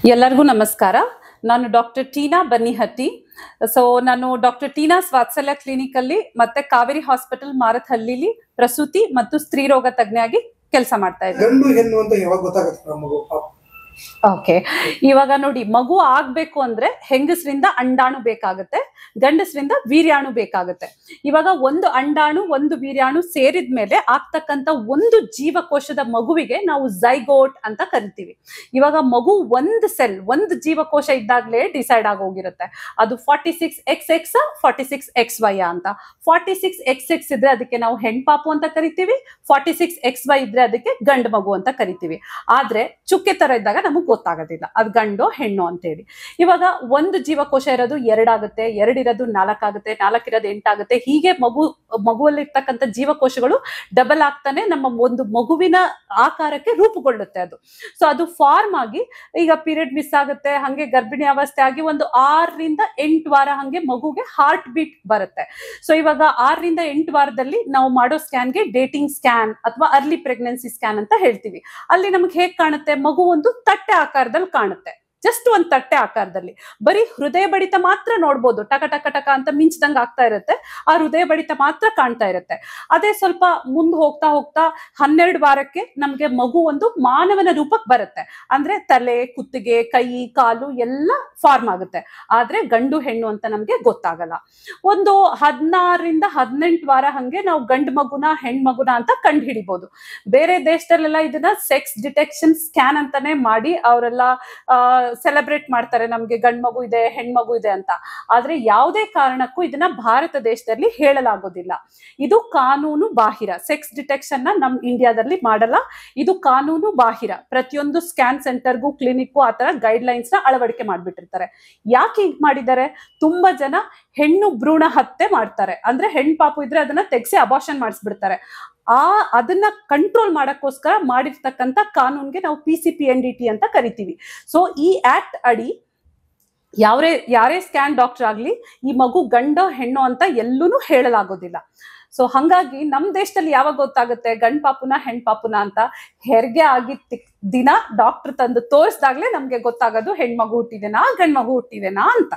ಎಲ್ಲರಿಗೂ ನಮಸ್ಕಾರ. ನಾನು ಡಾಕ್ಟರ್ ಟೀನಾ ಬನ್ನಿಹಟ್ಟಿ. ನಾನು ಡಾಕ್ಟರ್ ಟೀನಾಸ್ ವಾತ್ಸಲ್ಯ ಕ್ಲಿನಿಕ್ ಅಲ್ಲಿ ಮತ್ತೆ ಕಾವೇರಿ ಹಾಸ್ಪಿಟಲ್ ಮಾರತ್ಹಳ್ಳಿಲಿ ಪ್ರಸೂತಿ ಮತ್ತು ಸ್ತ್ರೀ ರೋಗ ತಜ್ಞೆಯಾಗಿ ಕೆಲಸ ಮಾಡ್ತಾ ಇದ್ದೀನಿ. ಗಂಡು ಹೆಣ್ಣು ಅಂತ ಯಾವಾಗ ಗೊತ್ತಾಗುತ್ತೆ ಮಗು? ಓಕೆ, ಇವಾಗ ನೋಡಿ, ಮಗು ಆಗ್ಬೇಕು ಅಂದ್ರೆ ಹೆಂಗಸರಿಂದ ಅಂಡಾಣು ಬೇಕಾಗುತ್ತೆ, ಗಂಡಸರಿಂದ ವೀರ್ಯಾಣು ಬೇಕಾಗುತ್ತೆ. ಇವಾಗ ಒಂದು ಅಂಡಾಣು ಒಂದು ವೀರ್ಯಾಣು ಸೇರಿದ ಮೇಲೆ ಆಗ್ತಕ್ಕಂತ ಒಂದು ಜೀವಕೋಶದ ಮಗುವಿಗೆ ನಾವು ಝೈಗೋಟ್ ಅಂತ ಕರಿತೀವಿ. ಇವಾಗ ಮಗು ಒಂದು ಸೆಲ್, ಒಂದು ಜೀವಕೋಶ ಇದ್ದಾಗ್ಲೇ ಡಿಸೈಡ್ ಆಗೋಗಿರುತ್ತೆ ಅದು 46XX 46XY ಅಂತ. 46XX ಇದ್ರೆ ಅದಕ್ಕೆ ನಾವು ಹೆಣ್ಪಾಪು ಅಂತ ಕರಿತೀವಿ, 46XY ಇದ್ರೆ ಅದಕ್ಕೆ ಗಂಡು ಮಗು ಅಂತ ಕರಿತೀವಿ. ಆದ್ರೆ ಚುಕ್ಕೆ ತರ ಇದ್ದಾಗ ನಮಗ್ ಗೊತ್ತಾಗೋದಿಲ್ಲ ಅದು ಗಂಡೋ ಹೆಣ್ಣು ಅಂತ ಹೇಳಿ. ಇವಾಗ ಒಂದು ಜೀವಕೋಶ ಇರೋದು 2 ಆಗುತ್ತೆ, 2 ಇರೋದು 4 ಆಗುತ್ತೆ, 4 ಇರೋದು 8 ಆಗುತ್ತೆ. ಹೀಗೆ ಮಗುವಲ್ಲಿ ಇರ್ತಕ್ಕಂಥ ಜೀವಕೋಶಗಳು ಡಬಲ್ ಆಗ್ತಾನೆ ನಮ್ಮ ಒಂದು ಮಗುವಿನ ಆಕಾರಕ್ಕೆ ರೂಪುಗೊಳ್ಳುತ್ತೆ ಅದು. ಸೊ ಅದು ಫಾರ್ಮ್ ಆಗಿ ಈಗ ಪೀರಿಯಡ್ ಮಿಸ್ ಆಗುತ್ತೆ, ಹಂಗೆ ಗರ್ಭಿಣಿ ಅವಸ್ಥೆ ಆಗಿ ಒಂದು 6 ರಿಂದ 8 ವಾರ ಹಂಗೆ ಮಗುಗೆ ಹಾರ್ಟ್ ಬೀಟ್ ಬರುತ್ತೆ. ಸೊ ಇವಾಗ 6 ರಿಂದ 8 ವಾರದಲ್ಲಿ ನಾವು ಮಾಡೋ ಸ್ಕ್ಯಾನ್ಗೆ ಡೇಟಿಂಗ್ ಸ್ಕ್ಯಾನ್ ಅಥವಾ ಅರ್ಲಿ ಪ್ರೆಗ್ನೆನ್ಸಿ ಸ್ಕ್ಯಾನ್ ಅಂತ ಹೇಳ್ತೀವಿ. ಅಲ್ಲಿ ನಮ್ಗೆ ಹೇಗ್ ಕಾಣುತ್ತೆ, ಮಗು ಒಂದು ತಟ್ಟೆ ಆಕಾರದಲ್ಲಿ ಕಾಣುತ್ತೆ, ಜಸ್ಟ್ ಒಂದ್ ತಟ್ಟೆ ಆಕಾರದಲ್ಲಿ. ಬರೀ ಹೃದಯ ಬಡಿತ ಮಾತ್ರ ನೋಡ್ಬೋದು, ಟಕ ಟಕ ಟಕ ಅಂತ ಮಿಂಚ್ದಂಗ್ ಆಗ್ತಾ ಇರುತ್ತೆ, ಆ ಹೃದಯ ಬಡಿತ ಮಾತ್ರ ಕಾಣ್ತಾ ಇರುತ್ತೆ. ಅದೇ ಸ್ವಲ್ಪ ಮುಂದೆ ಹೋಗ್ತಾ ಹೋಗ್ತಾ 12 ವಾರಕ್ಕೆ ನಮ್ಗೆ ಮಗು ಒಂದು ಮಾನವನ ರೂಪಕ್ಕೆ ಬರುತ್ತೆ. ಅಂದ್ರೆ ತಲೆ, ಕುತ್ತಿಗೆ, ಕೈ, ಕಾಲು ಎಲ್ಲ ಫಾರ್ಮ್ ಆಗುತ್ತೆ. ಆದ್ರೆ ಗಂಡು ಹೆಣ್ಣು ಅಂತ ನಮ್ಗೆ ಗೊತ್ತಾಗಲ್ಲ. ಒಂದು 16 ರಿಂದ 18 ವಾರ ಹಂಗೆ ನಾವು ಗಂಡು ಮಗುನ ಹೆಣ್ಮಗುನ ಅಂತ ಕಂಡು ಹಿಡಿಬಹುದು. ಬೇರೆ ದೇಶದಲ್ಲೆಲ್ಲ ಇದನ್ನ ಸೆಕ್ಸ್ ಡಿಟೆಕ್ಷನ್ ಸ್ಕ್ಯಾನ್ ಅಂತಾನೆ ಮಾಡಿ ಅವರೆಲ್ಲ ಸೆಲೆಬ್ರೇಟ್ ಮಾಡ್ತಾರೆ, ನಮ್ಗೆ ಗಂಡ್ ಮಗು ಇದೆ ಹೆಣ್ಮಗು ಇದೆ ಅಂತ. ಆದ್ರೆ ಯಾವುದೇ ಕಾರಣಕ್ಕೂ ಇದನ್ನ ಭಾರತ ದೇಶದಲ್ಲಿ ಹೇಳಲಾಗೋದಿಲ್ಲ. ಇದು ಕಾನೂನು ಬಾಹಿರ. ಸೆಕ್ಸ್ ಡಿಟೆಕ್ಷನ್ ನಮ್ ಇಂಡಿಯಾದಲ್ಲಿ ಮಾಡಲ್ಲ, ಇದು ಕಾನೂನು ಬಾಹಿರ. ಪ್ರತಿಯೊಂದು ಸ್ಕ್ಯಾನ್ ಸೆಂಟರ್ಗೂ ಕ್ಲಿನಿಕ್ಗೂ ಆತರ ಗೈಡ್ ಲೈನ್ಸ್ ನ ಅಳವಡಿಕೆ ಮಾಡ್ಬಿಟ್ಟಿರ್ತಾರೆ. ಯಾಕೆ ಹೀಗ್ ಮಾಡಿದ್ದಾರೆ? ತುಂಬಾ ಜನ ಹೆಣ್ಣು ಭ್ರೂಣ ಹತ್ಯೆ ಮಾಡ್ತಾರೆ, ಅಂದ್ರೆ ಹೆಣ್ಣು ಪಾಪು ಇದ್ರೆ ಅದನ್ನ ತೆಗ್ಸಿ ಅಬಾರ್ಷನ್ ಮಾಡಿಸ್ಬಿಡ್ತಾರೆ. ಅದನ್ನ ಕಂಟ್ರೋಲ್ ಮಾಡಕ್ಕೋಸ್ಕರ ಮಾಡಿರ್ತಕ್ಕಂಥ ಕಾನೂನ್ಗೆ ನಾವು PCPNDT ಅಂತ ಕರಿತೀವಿ. ಸೊ ಈ ಆಕ್ಟ್ ಅಡಿ ಯಾರೇ ಸ್ಕ್ಯಾನ್ ಡಾಕ್ಟರ್ ಆಗ್ಲಿ ಈ ಮಗು ಗಂಡ ಹೆಣ್ಣು ಅಂತ ಎಲ್ಲೂ ಹೇಳಲಾಗೋದಿಲ್ಲ. ಸೊ ಹಂಗಾಗಿ ನಮ್ ದೇಶದಲ್ಲಿ ಯಾವಾಗ ಗೊತ್ತಾಗುತ್ತೆ ಗಂಡ್ ಪಾಪುನ ಹೆಣ್ ಪಾಪುನ ಅಂತ? ಹೆರಿಗೆ ಆಗಿದ್ದ ದಿನ ಡಾಕ್ಟರ್ ತಂದು ತೋರಿಸ್ದಾಗ್ಲೇ ನಮ್ಗೆ ಗೊತ್ತಾಗೋದು ಹೆಣ್ಮಗು ಹುಟ್ಟಿದೆನಾ ಗಂಡ್ ಮಗು ಹುಟ್ಟಿದೆನಾ ಅಂತ.